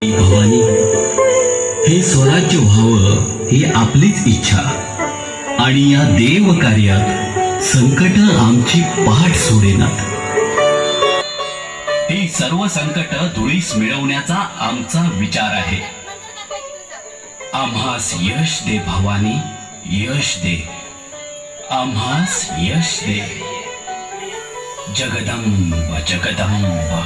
भवानी, हे स्वराज्य व्हावं ही आपलीच इच्छा आणि या देव कार्यात संकट आमची पाठ सोडेनात. ही सर्व संकट धुळीस मिळवण्याचा आमचा विचार आहे. आम्हास यश दे भवानी, यश दे, आम्हास यश दे. जगदंब जगदंब.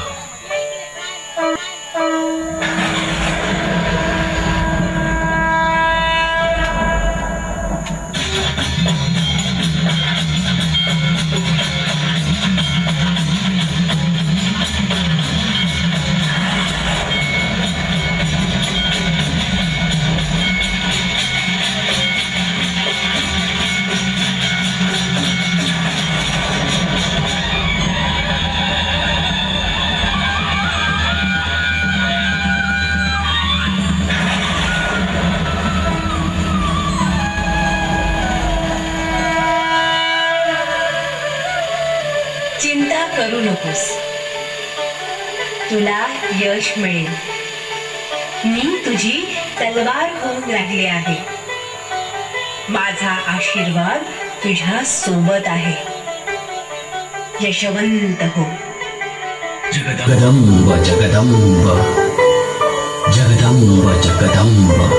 चिंता करू नकोस, तुला यश मिळेल. मी तुझी तलवार होऊन राहिले आहे. माझा आशीर्वाद तुझ्या सोबत आहे. यशवंत हो. जगदंब जगदंब जगदंब जगदंब.